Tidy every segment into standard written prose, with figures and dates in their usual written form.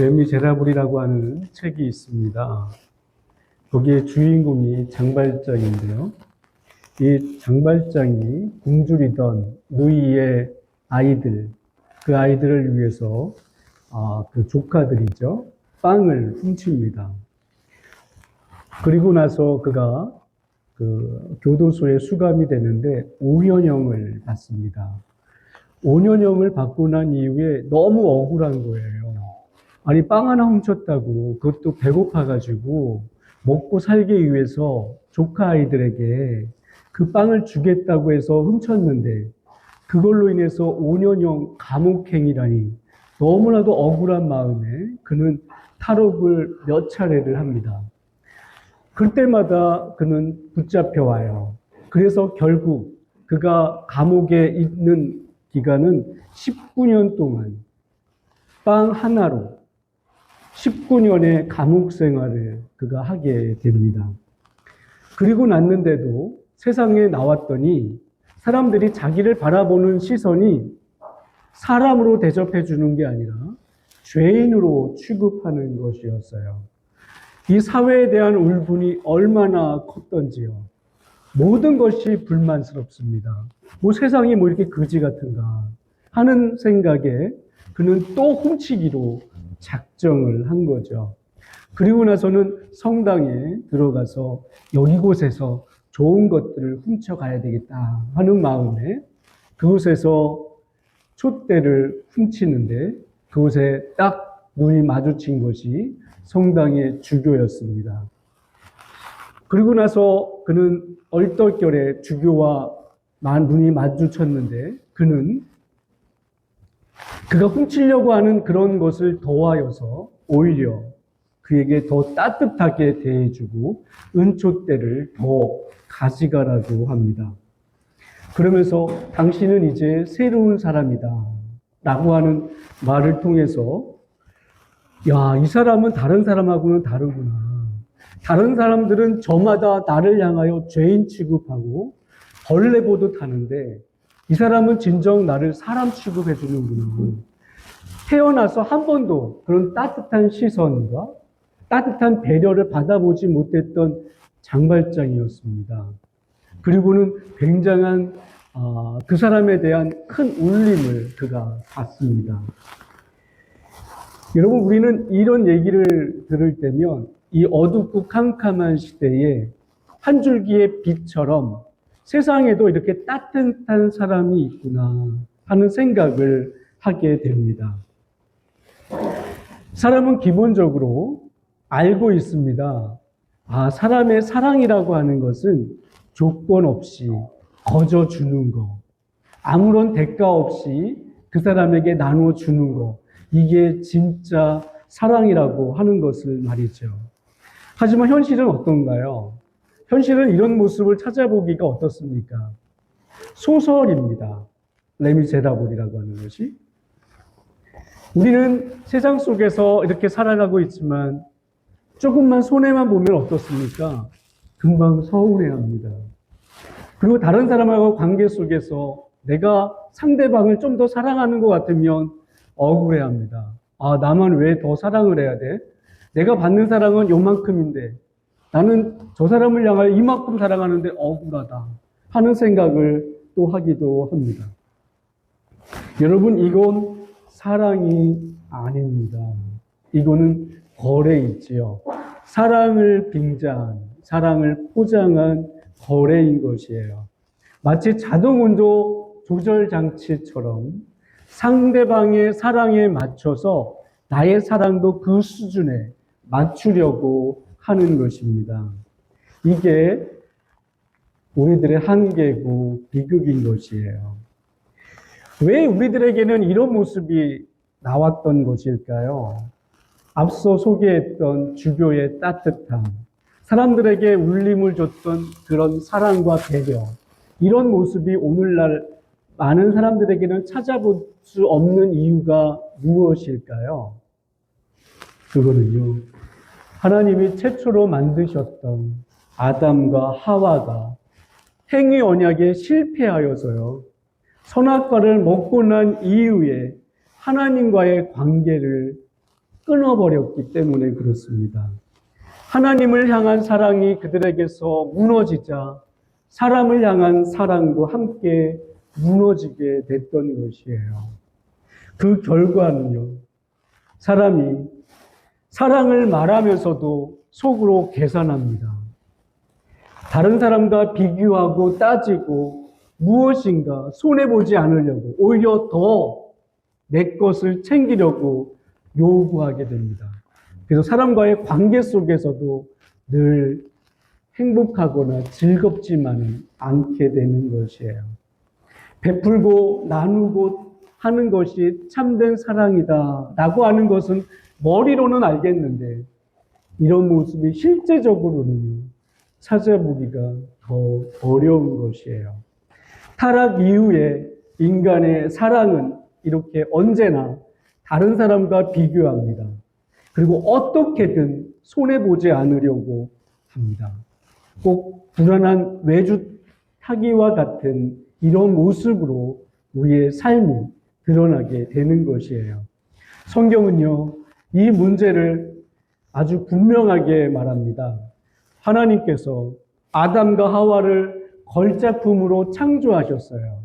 레미제라블이라고 하는 책이 있습니다. 거기에 주인공이 장발장인데요. 이 장발장이 굶주리던 누이의 아이들, 그 아이들을 위해서 그 조카들이죠. 빵을 훔칩니다. 그리고 나서 그가 그 교도소에 수감이 되는데 5년형을 받습니다. 5년형을 받고 난 이후에 너무 억울한 거예요. 아니, 빵 하나 훔쳤다고 그것도 배고파가지고 먹고 살기 위해서 조카 아이들에게 그 빵을 주겠다고 해서 훔쳤는데 그걸로 인해서 5년형 감옥행이라니 너무나도 억울한 마음에 그는 탈옥을 몇 차례를 합니다. 그때마다 그는 붙잡혀와요. 그래서 결국 그가 감옥에 있는 기간은 19년 동안 빵 하나로 19년의 감옥 생활을 그가 하게 됩니다. 그리고 났는데도 세상에 나왔더니 사람들이 자기를 바라보는 시선이 사람으로 대접해 주는 게 아니라 죄인으로 취급하는 것이었어요. 이 사회에 대한 울분이 얼마나 컸던지요. 모든 것이 불만스럽습니다. 세상이 이렇게 거지 같은가 하는 생각에 그는 또 훔치기로 작정을 한 거죠. 그리고 나서는 성당에 들어가서 여기 곳에서 좋은 것들을 훔쳐가야 되겠다 하는 마음에 그곳에서 촛대를 훔치는데 그곳에 딱 눈이 마주친 것이 성당의 주교였습니다. 그리고 나서 그는 얼떨결에 주교와 눈이 마주쳤는데 그가 훔치려고 하는 그런 것을 더하여서 오히려 그에게 더 따뜻하게 대해주고 은촛대를 더 가져가라고 합니다. 그러면서 당신은 이제 새로운 사람이다 라고 하는 말을 통해서 이 사람은 다른 사람하고는 다르구나. 다른 사람들은 저마다 나를 향하여 죄인 취급하고 벌레 보듯 하는데 이 사람은 진정 나를 사람 취급해 주는구나. 태어나서 한 번도 그런 따뜻한 시선과 따뜻한 배려를 받아보지 못했던 장발장이었습니다. 그리고는 굉장한 그 사람에 대한 큰 울림을 그가 받습니다. 여러분, 우리는 이런 얘기를 들을 때면 이 어둡고 캄캄한 시대에 한 줄기의 빛처럼 세상에도 이렇게 따뜻한 사람이 있구나 하는 생각을 하게 됩니다. 사람은 기본적으로 알고 있습니다. 사람의 사랑이라고 하는 것은 조건 없이 거저주는 거, 아무런 대가 없이 그 사람에게 나눠주는 거, 이게 진짜 사랑이라고 하는 것을 말이죠. 하지만 현실은 어떤가요? 현실은 이런 모습을 찾아보기가 어떻습니까? 소설입니다. 레미제라블이라고 하는 것이. 우리는 세상 속에서 이렇게 살아가고 있지만 조금만 손해만 보면 어떻습니까? 금방 서운해합니다. 그리고 다른 사람하고 관계 속에서 내가 상대방을 좀 더 사랑하는 것 같으면 억울해합니다. 나만 왜 더 사랑을 해야 돼? 내가 받는 사랑은 요만큼인데 나는 저 사람을 향하여 이만큼 사랑하는데 억울하다 하는 생각을 또 하기도 합니다. 여러분, 이건 사랑이 아닙니다. 이거는 거래이지요. 사랑을 빙자한, 사랑을 포장한 거래인 것이에요. 마치 자동운전 조절 장치처럼 상대방의 사랑에 맞춰서 나의 사랑도 그 수준에 맞추려고 하는 것입니다. 이게 우리들의 한계고 비극인 것이에요. 왜 우리들에게는 이런 모습이 나왔던 것일까요? 앞서 소개했던 주교의 따뜻함, 사람들에게 울림을 줬던 그런 사랑과 배려, 이런 모습이 오늘날 많은 사람들에게는 찾아볼 수 없는 이유가 무엇일까요? 그거는요, 하나님이 최초로 만드셨던 아담과 하와가 행위 언약에 실패하여서요, 선악과를 먹고 난 이후에 하나님과의 관계를 끊어버렸기 때문에 그렇습니다. 하나님을 향한 사랑이 그들에게서 무너지자 사람을 향한 사랑도 함께 무너지게 됐던 것이에요. 그 결과는요, 사람이 사랑을 말하면서도 속으로 계산합니다. 다른 사람과 비교하고 따지고 무엇인가 손해보지 않으려고 오히려 더 내 것을 챙기려고 요구하게 됩니다. 그래서 사람과의 관계 속에서도 늘 행복하거나 즐겁지만은 않게 되는 것이에요. 베풀고 나누고 하는 것이 참된 사랑이다 라고 하는 것은 머리로는 알겠는데 이런 모습이 실제적으로는요, 찾아보기가 더 어려운 것이에요. 타락 이후에 인간의 사랑은 이렇게 언제나 다른 사람과 비교합니다. 그리고 어떻게든 손해보지 않으려고 합니다. 꼭 불안한 외주 타기와 같은 이런 모습으로 우리의 삶이 드러나게 되는 것이에요. 성경은요, 이 문제를 아주 분명하게 말합니다. 하나님께서 아담과 하와를 걸작품으로 창조하셨어요.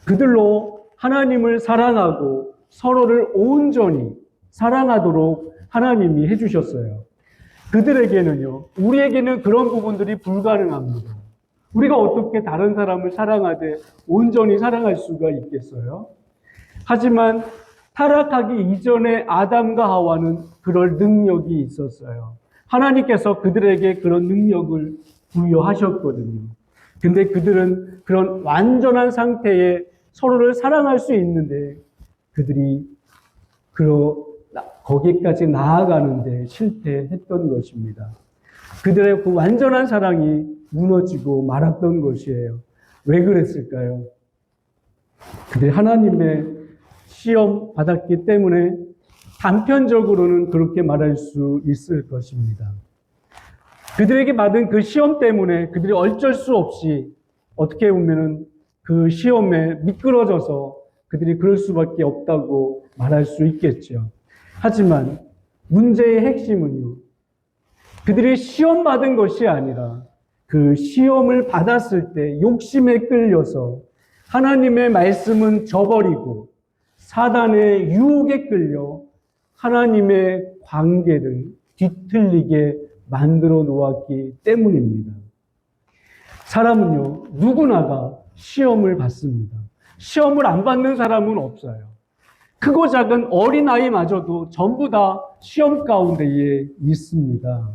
그들로 하나님을 사랑하고 서로를 온전히 사랑하도록 하나님이 해주셨어요. 그들에게는요, 우리에게는 그런 부분들이 불가능합니다. 우리가 어떻게 다른 사람을 사랑하되 온전히 사랑할 수가 있겠어요? 하지만 타락하기 이전에 아담과 하와는 그럴 능력이 있었어요. 하나님께서 그들에게 그런 능력을 부여하셨거든요. 근데 그들은 그런 완전한 상태에 서로를 사랑할 수 있는데 그들이 거기까지 나아가는데 실패했던 것입니다. 그들의 그 완전한 사랑이 무너지고 말았던 것이에요. 왜 그랬을까요? 그들이 하나님의 시험 받았기 때문에 단편적으로는 그렇게 말할 수 있을 것입니다. 그들에게 받은 그 시험 때문에 그들이 어쩔 수 없이 어떻게 보면은 그 시험에 미끄러져서 그들이 그럴 수밖에 없다고 말할 수 있겠죠. 하지만 문제의 핵심은요, 그들이 시험 받은 것이 아니라 그 시험을 받았을 때 욕심에 끌려서 하나님의 말씀은 저버리고 사단의 유혹에 끌려 하나님의 관계를 뒤틀리게 만들어 놓았기 때문입니다. 사람은요, 누구나가 시험을 받습니다. 시험을 안 받는 사람은 없어요. 크고 작은 어린아이마저도 전부 다 시험 가운데에 있습니다.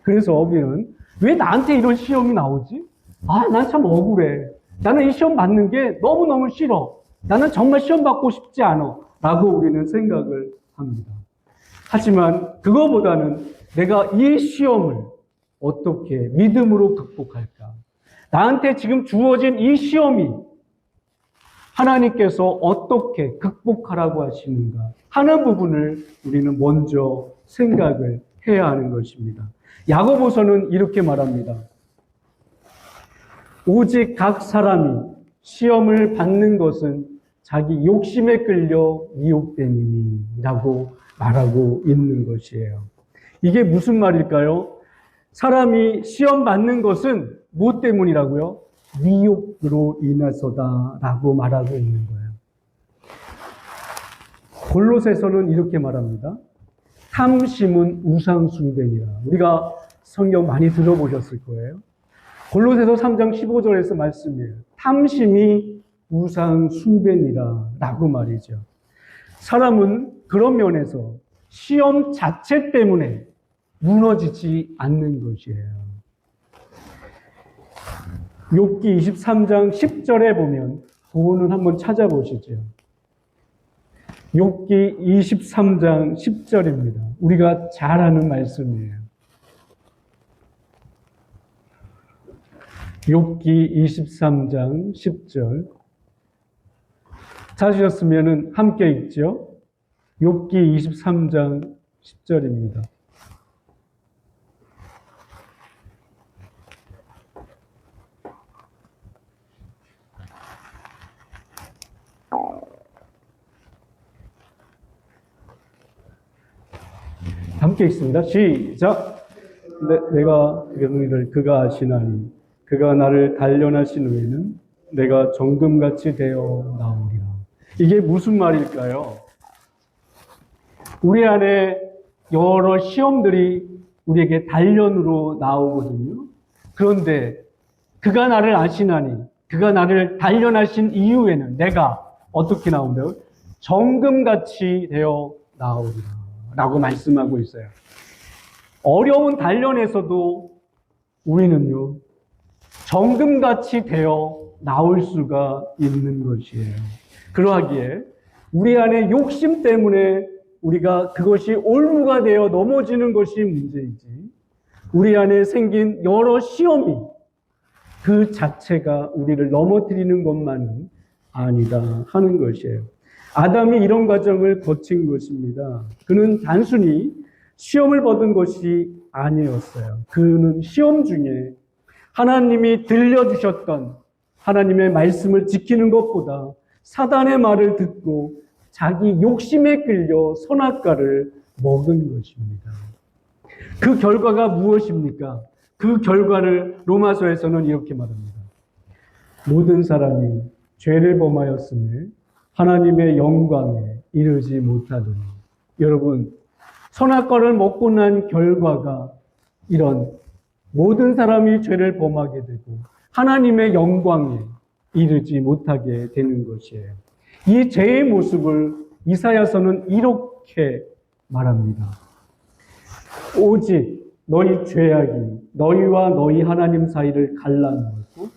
그래서 우리는 왜 나한테 이런 시험이 나오지? 난 참 억울해. 나는 이 시험 받는 게 너무너무 싫어. 나는 정말 시험 받고 싶지 않아. 라고 우리는 생각을 합니다. 하지만 그거보다는 내가 이 시험을 어떻게 믿음으로 극복할까? 나한테 지금 주어진 이 시험이 하나님께서 어떻게 극복하라고 하시는가 하는 부분을 우리는 먼저 생각을 해야 하는 것입니다. 야고보서는 이렇게 말합니다. 오직 각 사람이 시험을 받는 것은 자기 욕심에 끌려 미혹됨이니 라고 말하고 있는 것이에요. 이게 무슨 말일까요? 사람이 시험 받는 것은 무엇 때문이라고요? 미혹으로 인해서다 라고 말하고 있는 거예요. 골로새서는 이렇게 말합니다. 탐심은 우상숭배니라. 우리가 성경 많이 들어보셨을 거예요. 골로새서 3장 15절에서 말씀이에요. 탐심이 우상숭배니라 라고 말이죠. 사람은 그런 면에서 시험 자체 때문에 무너지지 않는 것이에요. 욥기 23장 10절에 보면 그거는 한번 찾아보시죠. 욥기 23장 10절입니다. 우리가 잘 아는 말씀이에요. 욥기 23장 10절 찾으셨으면 함께 읽죠. 욥기 23장 10절입니다. 함께 있습니다. 시작. 내가 너희를 그가 아시나니 그가 나를 단련하신 후에는 내가 정금같이 되어 나오리라. 이게 무슨 말일까요? 우리 안에 여러 시험들이 우리에게 단련으로 나오거든요. 그런데 그가 나를 아시나니 그가 나를 단련하신 이후에는 내가 어떻게 나온다고요? 정금같이 되어 나오리라 라고 말씀하고 있어요. 어려운 단련에서도 우리는요, 정금같이 되어 나올 수가 있는 것이에요. 그러하기에 우리 안에 욕심 때문에 우리가 그것이 올무가 되어 넘어지는 것이 문제이지, 우리 안에 생긴 여러 시험이 그 자체가 우리를 넘어뜨리는 것만은 아니다 하는 것이에요. 아담이 이런 과정을 거친 것입니다. 그는 단순히 시험을 받은 것이 아니었어요. 그는 시험 중에 하나님이 들려주셨던 하나님의 말씀을 지키는 것보다 사단의 말을 듣고 자기 욕심에 끌려 선악과를 먹은 것입니다. 그 결과가 무엇입니까? 그 결과를 로마서에서는 이렇게 말합니다. 모든 사람이 죄를 범하였음을 하나님의 영광에 이르지 못하더니. 여러분, 선악과를 먹고 난 결과가 이런 모든 사람이 죄를 범하게 되고 하나님의 영광에 이르지 못하게 되는 것이에요. 이 죄의 모습을 이사야서는 이렇게 말합니다. 오직 너희 죄악이 너희와 너희 하나님 사이를 갈라놓고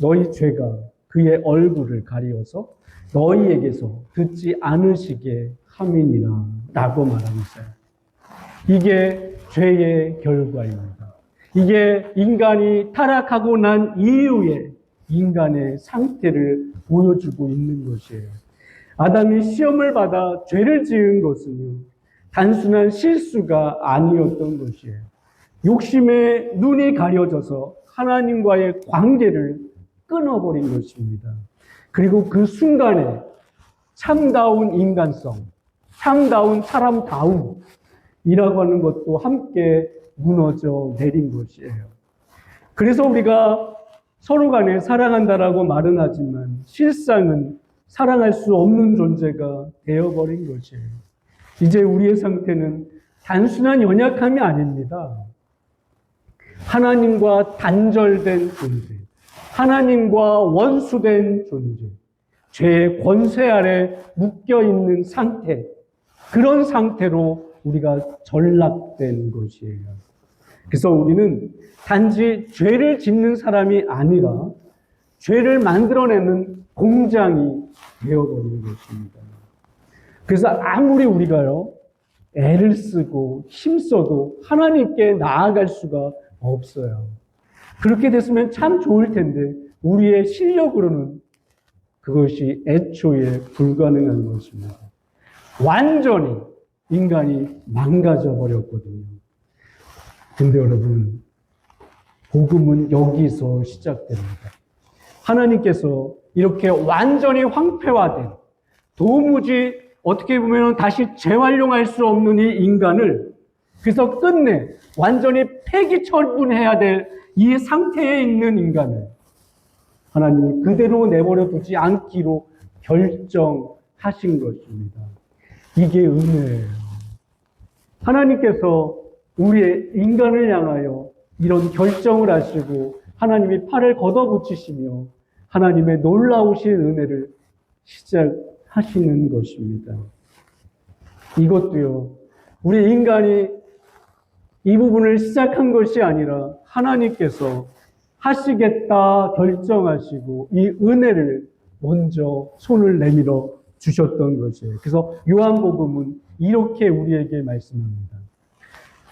너희 죄가 그의 얼굴을 가리어서 너희에게서 듣지 않으시게 함이니라 라고 말하고 있어요. 이게 죄의 결과입니다. 이게 인간이 타락하고 난 이후에 인간의 상태를 보여주고 있는 것이에요. 아담이 시험을 받아 죄를 지은 것은요, 단순한 실수가 아니었던 것이에요. 욕심에 눈이 가려져서 하나님과의 관계를 끊어버린 것입니다. 그리고 그 순간에 참다운 인간성, 참다운 사람다움이라고 하는 것도 함께 무너져 내린 것이에요. 그래서 우리가 서로 간에 사랑한다라고 말은 하지만 실상은 사랑할 수 없는 존재가 되어버린 것이에요. 이제 우리의 상태는 단순한 연약함이 아닙니다. 하나님과 단절된 존재, 하나님과 원수된 존재, 죄의 권세 아래 묶여있는 상태, 그런 상태로 우리가 전락된 것이에요. 그래서 우리는 단지 죄를 짓는 사람이 아니라 죄를 만들어내는 공장이 되어버린 것입니다. 그래서 아무리 우리가요, 애를 쓰고 힘써도 하나님께 나아갈 수가 없어요. 그렇게 됐으면 참 좋을 텐데 우리의 실력으로는 그것이 애초에 불가능한 것입니다. 완전히 인간이 망가져 버렸거든요. 근데 여러분, 복음은 여기서 시작됩니다. 하나님께서 이렇게 완전히 황폐화된, 도무지 어떻게 보면 다시 재활용할 수 없는 이 인간을, 그래서 끝내 완전히 폐기 처분해야 될 이 상태에 있는 인간을 하나님이 그대로 내버려 두지 않기로 결정하신 것입니다. 이게 은혜예요. 하나님께서 우리의 인간을 향하여 이런 결정을 하시고 하나님이 팔을 걷어붙이시며 하나님의 놀라우신 은혜를 시작하시는 것입니다. 이것도요, 우리 인간이 이 부분을 시작한 것이 아니라 하나님께서 하시겠다 결정하시고 이 은혜를 먼저 손을 내밀어 주셨던 것이에요. 그래서 요한복음은 이렇게 우리에게 말씀합니다.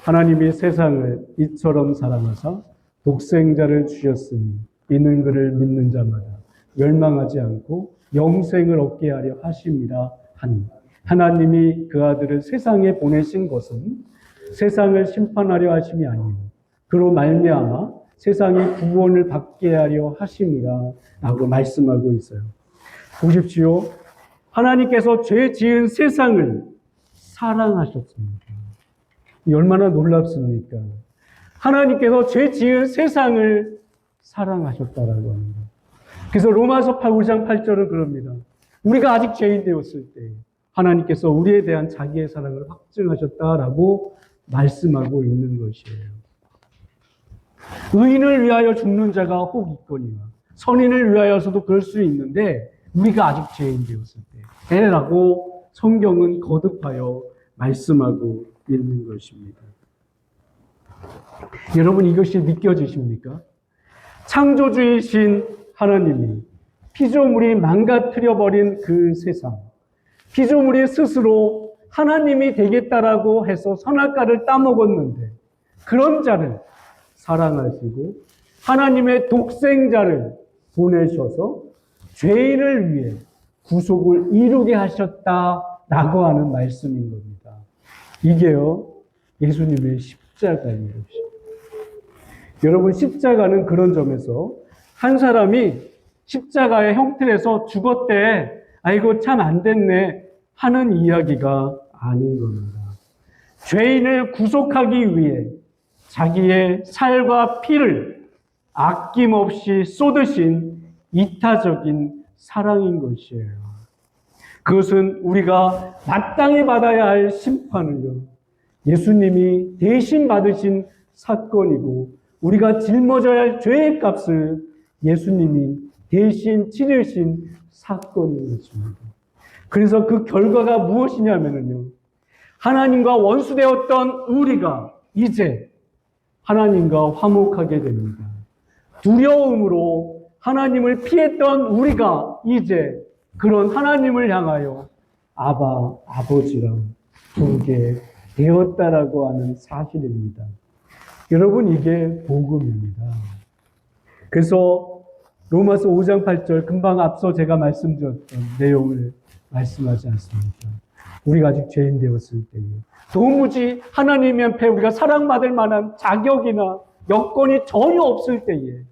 하나님이 세상을 이처럼 사랑하사 독생자를 주셨으니 이는 그를 믿는 자마다 멸망하지 않고 영생을 얻게 하려 하심이라 하니, 하나님이 그 아들을 세상에 보내신 것은 세상을 심판하려 하심이 아니요 그로 말미암아 세상이 구원을 받게 하려 하심이라 라고 말씀하고 있어요. 보십시오. 하나님께서 죄 지은 세상을 사랑하셨습니다. 얼마나 놀랍습니까? 하나님께서 죄 지은 세상을 사랑하셨다라고 합니다. 그래서 로마서 5장 8절은 그럽니다. 우리가 아직 죄인 되었을 때 하나님께서 우리에 대한 자기의 사랑을 확증하셨다라고 말씀하고 있는 것이에요. 의인을 위하여 죽는 자가 혹 있거니와 선인을 위하여서도 그럴 수 있는데 우리가 아직 죄인 되었을 때라고 성경은 거듭하여 말씀하고 있는 것입니다. 여러분 이것이 믿겨지십니까? 창조주이신 하나님이 피조물이 망가뜨려버린 그 세상, 피조물이 스스로 하나님이 되겠다라고 해서 선악과를 따먹었는데 그런 자를 사랑하시고 하나님의 독생자를 보내셔서 죄인을 위해 구속을 이루게 하셨다라고 하는 말씀인 겁니다. 이게요, 예수님의 십자가인 것입니다. 여러분, 십자가는 그런 점에서 한 사람이 십자가의 형틀에서 죽었대, 아이고 참 안 됐네 하는 이야기가 아닌 겁니다. 죄인을 구속하기 위해 자기의 살과 피를 아낌없이 쏟으신 이타적인 사랑인 것이에요. 그것은 우리가 마땅히 받아야 할 심판을요, 예수님이 대신 받으신 사건이고 우리가 짊어져야 할 죄의 값을 예수님이 대신 치르신 사건인 것입니다. 그래서 그 결과가 무엇이냐면요, 하나님과 원수되었던 우리가 이제 하나님과 화목하게 됩니다. 두려움으로 하나님을 피했던 우리가 이제 그런 하나님을 향하여 아바, 아버지라 부르게 되었다라고 하는 사실입니다. 여러분, 이게 복음입니다. 그래서 로마서 5장 8절, 금방 앞서 제가 말씀드렸던 내용을 말씀하지 않습니까? 우리가 아직 죄인 되었을 때에 도무지 하나님 앞에 우리가 사랑받을 만한 자격이나 여건이 전혀 없을 때에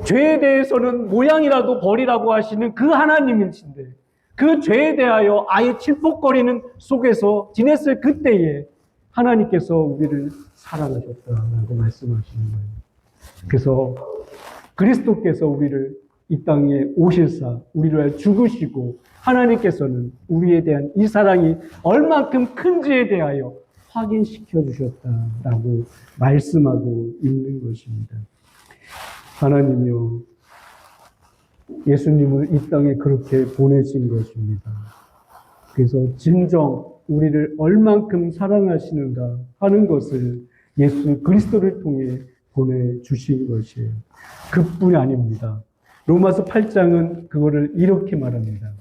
죄에 대해서는 모양이라도 버리라고 하시는 그 하나님이신데 그 죄에 대하여 아예 칠폭거리는 속에서 지냈을 그때에 하나님께서 우리를 사랑하셨다라고 말씀하시는 거예요. 그래서 그리스도께서 우리를 이 땅에 오실사 우리를 위하여 죽으시고 하나님께서는 우리에 대한 이 사랑이 얼만큼 큰지에 대하여 확인시켜 주셨다라고 말씀하고 있는 것입니다. 하나님이요, 예수님을 이 땅에 그렇게 보내신 것입니다. 그래서 진정 우리를 얼만큼 사랑하시는가 하는 것을 예수 그리스도를 통해 보내주신 것이에요. 그뿐이 아닙니다. 로마서 8장은 그거를 이렇게 말합니다.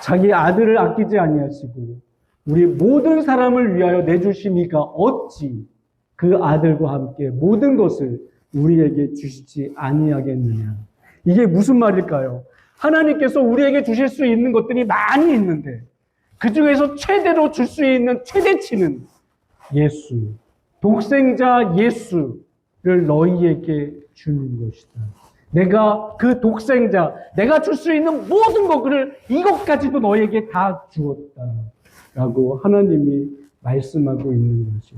자기 아들을 아끼지 아니하시고 우리 모든 사람을 위하여 내주시니까 어찌 그 아들과 함께 모든 것을 우리에게 주시지 아니하겠느냐. 이게 무슨 말일까요? 하나님께서 우리에게 주실 수 있는 것들이 많이 있는데 그 중에서 최대로 줄 수 있는 최대치는 예수, 독생자 예수를 너희에게 주는 것이다. 내가 그 독생자, 내가 줄 수 있는 모든 것을 이것까지도 너에게 다 주었다. 라고 하나님이 말씀하고 있는 거죠.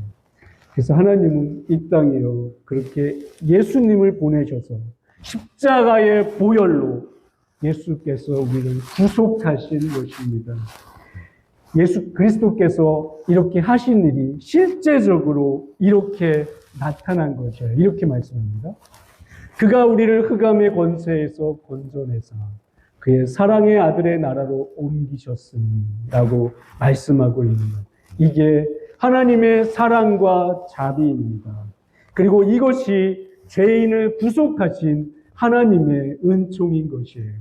그래서 하나님은 이 땅에요, 그렇게 예수님을 보내셔서 십자가의 보혈로 예수께서 우리를 구속하신 것입니다. 예수 그리스도께서 이렇게 하신 일이 실제적으로 이렇게 나타난 것이에요. 이렇게 말씀합니다. 그가 우리를 흑암의 권세에서 건져내사 그의 사랑의 아들의 나라로 옮기셨으니 라고 말씀하고 있는 것. 이게 하나님의 사랑과 자비입니다. 그리고 이것이 죄인을 구속하신 하나님의 은총인 것이에요.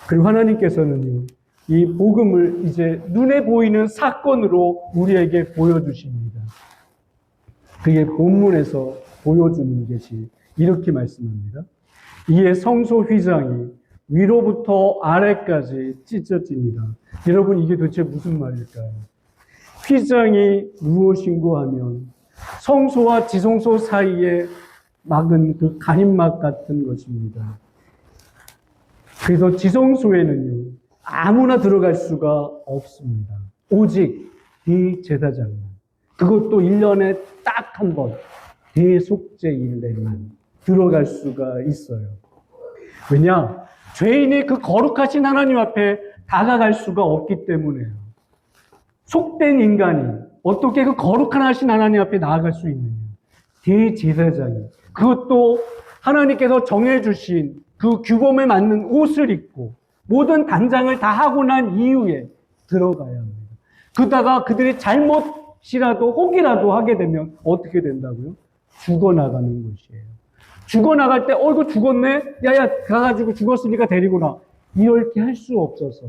그리고 하나님께서는요, 이 복음을 이제 눈에 보이는 사건으로 우리에게 보여주십니다. 그게 본문에서 보여주는 것이 이렇게 말씀합니다. 이에 성소 휘장이 위로부터 아래까지 찢어집니다. 여러분, 이게 도대체 무슨 말일까요? 휘장이 무엇인고 하면 성소와 지성소 사이에 막은 그 가림막 같은 것입니다. 그래서 지성소에는요, 아무나 들어갈 수가 없습니다. 오직 대제사장만, 그것도 1년에 딱 한 번, 대속죄일에만 들어갈 수가 있어요. 왜냐? 죄인이 그 거룩하신 하나님 앞에 다가갈 수가 없기 때문에요. 속된 인간이 어떻게 그 거룩한 하신 하나님 앞에 나아갈 수 있느냐? 대제사장이, 그것도 하나님께서 정해주신 그 규범에 맞는 옷을 입고 모든 단장을 다 하고 난 이후에 들어가야 합니다. 그러다가 그들이 잘못이라도 혹이라도 하게 되면 어떻게 된다고요? 죽어나가는 것이에요. 죽어나갈 때 이거 죽었네? 야야 가가지고 죽었으니까 데리고 나. 이렇게 할 수 없어서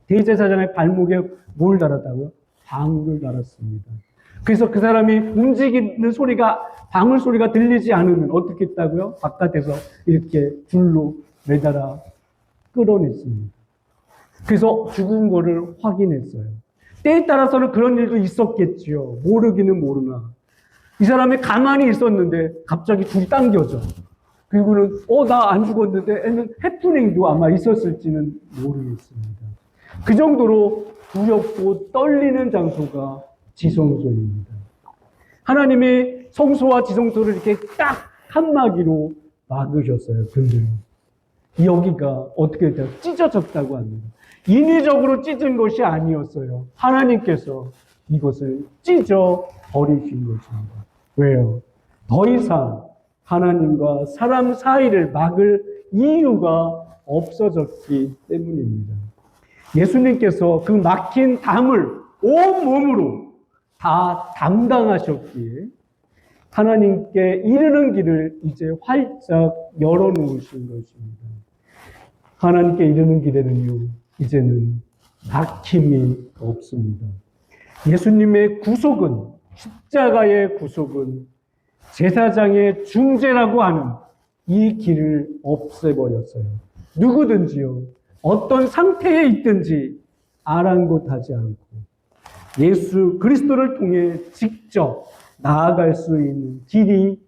대제사장의 발목에 뭘 달았다고요? 방울을 달았습니다. 그래서 그 사람이 움직이는 소리가, 방울 소리가 들리지 않으면 어떻게 했다고요? 바깥에서 이렇게 줄로 매달아 끌어냈습니다. 그래서 죽은 거를 확인했어요. 때에 따라서는 그런 일도 있었겠지요. 모르기는 모르나. 이 사람이 가만히 있었는데 갑자기 줄이 당겨져. 그리고는 나 안 죽었는데 애는 해프닝도 아마 있었을지는 모르겠습니다. 그 정도로 두렵고 떨리는 장소가 지성소입니다. 하나님이 성소와 지성소를 이렇게 딱 한마디로 막으셨어요. 근데 여기가 어떻게 돼요? 찢어졌다고 합니다. 인위적으로 찢은 것이 아니었어요. 하나님께서 이것을 찢어 버리신 것입니다. 왜요? 더 이상 하나님과 사람 사이를 막을 이유가 없어졌기 때문입니다. 예수님께서 그 막힌 담을 온 몸으로 다 담당하셨기에 하나님께 이르는 길을 이제 활짝 열어놓으신 것입니다. 하나님께 이르는 길에는요, 이제는 막힘이 없습니다. 예수님의 구속은, 십자가의 구속은 제사장의 중재라고 하는 이 길을 없애버렸어요. 누구든지요, 어떤 상태에 있든지 아랑곳하지 않고 예수 그리스도를 통해 직접 나아갈 수 있는 길이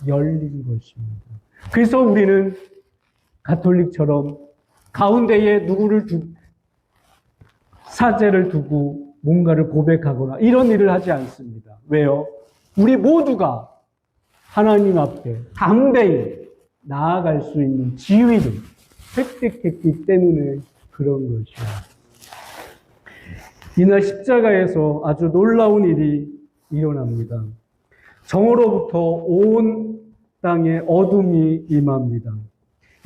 열린 것입니다. 그래서 우리는 가톨릭처럼 가운데에 누구를 사제를 두고 뭔가를 고백하거나 이런 일을 하지 않습니다. 왜요? 우리 모두가 하나님 앞에 담대히 나아갈 수 있는 지위를 획득했기 때문에 그런 것이에요. 이날 십자가에서 아주 놀라운 일이 일어납니다. 정오로부터 온 땅에 어둠이 임합니다.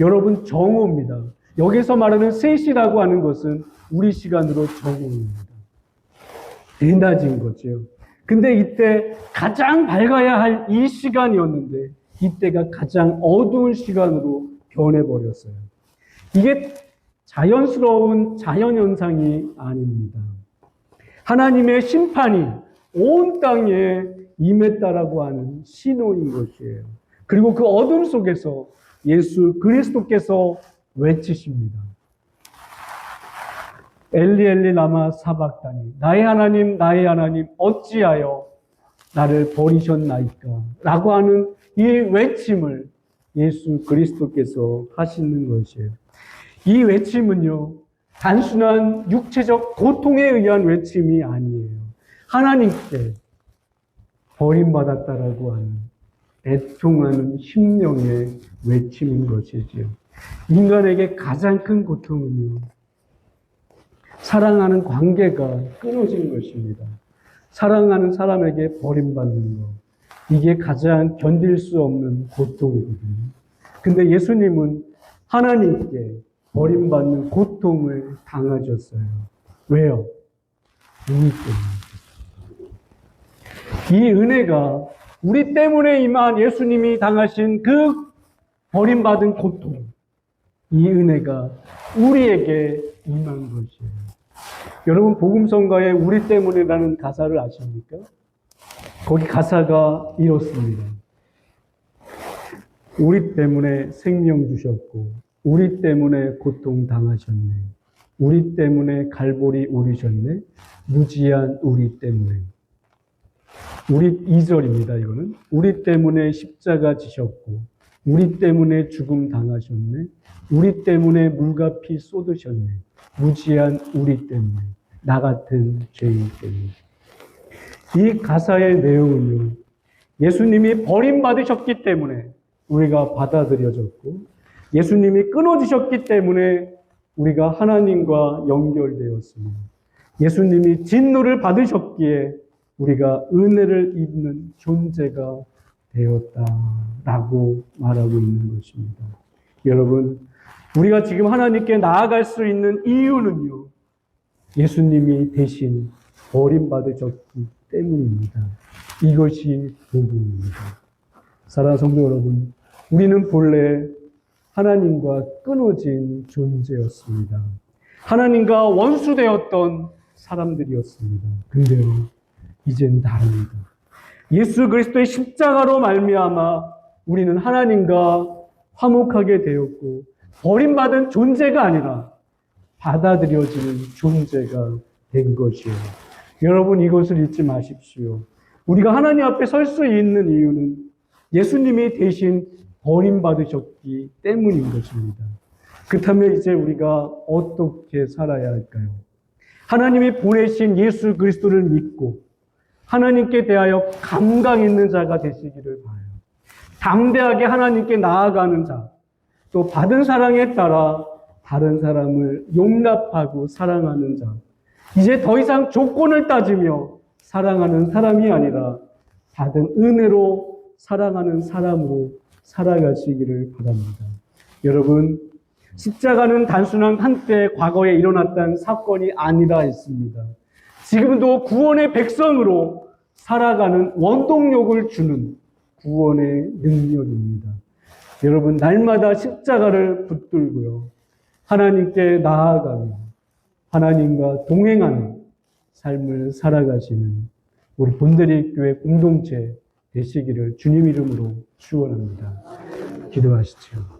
여러분, 정오입니다. 여기서 말하는 3시라고 하는 것은 우리 시간으로 정오입니다. 대낮인 거죠. 근데 이때 가장 밝아야 할 이 시간이었는데 이때가 가장 어두운 시간으로 변해버렸어요. 이게 자연스러운 자연현상이 아닙니다. 하나님의 심판이 온 땅에 임했다라고 하는 신호인 것이에요. 그리고 그 어둠 속에서 예수 그리스도께서 외치십니다. 엘리 엘리 라마 사박다니, 나의 하나님 어찌하여 나를 버리셨나이까 라고 하는 이 외침을 예수 그리스도께서 하시는 것이에요. 이 외침은요, 단순한 육체적 고통에 의한 외침이 아니에요. 하나님께 버림받았다라고 하는 애통하는 심령의 외침인 것이지요. 인간에게 가장 큰 고통은요, 사랑하는 관계가 끊어진 것입니다. 사랑하는 사람에게 버림받는 것. 이게 가장 견딜 수 없는 고통이거든요. 근데 예수님은 하나님께 버림받는 고통을 당하셨어요. 왜요? 우리 때문에. 이 은혜가 우리 때문에 임한 예수님이 당하신 그 버림받은 고통, 이 은혜가 우리에게 임한 것이에요. 여러분, 복음성가에 우리 때문에라는 가사를 아십니까? 거기 가사가 이렇습니다. 우리 때문에 생명 주셨고 우리 때문에 고통 당하셨네. 우리 때문에 갈보리 오르셨네. 무지한 우리 때문에. 우리 2절입니다. 이거는 우리 때문에 십자가 지셨고 우리 때문에 죽음 당하셨네. 우리 때문에 물과 피 쏟으셨네. 무지한 우리 때문에. 나 같은 죄인 때문에. 이 가사의 내용은요, 예수님이 버림받으셨기 때문에 우리가 받아들여졌고, 예수님이 끊어지셨기 때문에 우리가 하나님과 연결되었습니다. 예수님이 진노를 받으셨기에 우리가 은혜를 입는 존재가 되었다라고 말하고 있는 것입니다. 여러분, 우리가 지금 하나님께 나아갈 수 있는 이유는요, 예수님이 대신 버림받으셨기 때문입니다. 이것이 복음입니다. 사랑하는 성도 여러분, 우리는 본래 하나님과 끊어진 존재였습니다. 하나님과 원수되었던 사람들이었습니다. 근데요, 이젠 다릅니다. 예수 그리스도의 십자가로 말미암아 우리는 하나님과 화목하게 되었고, 버림받은 존재가 아니라 받아들여지는 존재가 된 것이에요. 여러분, 이것을 잊지 마십시오. 우리가 하나님 앞에 설 수 있는 이유는 예수님이 대신 버림받으셨기 때문인 것입니다. 그렇다면 이제 우리가 어떻게 살아야 할까요? 하나님이 보내신 예수 그리스도를 믿고 하나님께 대하여 감각 있는 자가 되시기를 바라요. 담대하게 하나님께 나아가는 자, 또 받은 사랑에 따라 다른 사람을 용납하고 사랑하는 자, 이제 더 이상 조건을 따지며 사랑하는 사람이 아니라 받은 은혜로 사랑하는 사람으로 살아가시기를 바랍니다. 여러분, 십자가는 단순한 한때 과거에 일어났던 사건이 아니라 했습니다. 지금도 구원의 백성으로 살아가는 원동력을 주는 구원의 능력입니다. 여러분, 날마다 십자가를 붙들고요, 하나님께 나아가며 하나님과 동행하는 삶을 살아가시는 우리 본드리 교회 공동체 되시기를 주님 이름으로 축원합니다. 기도하시죠.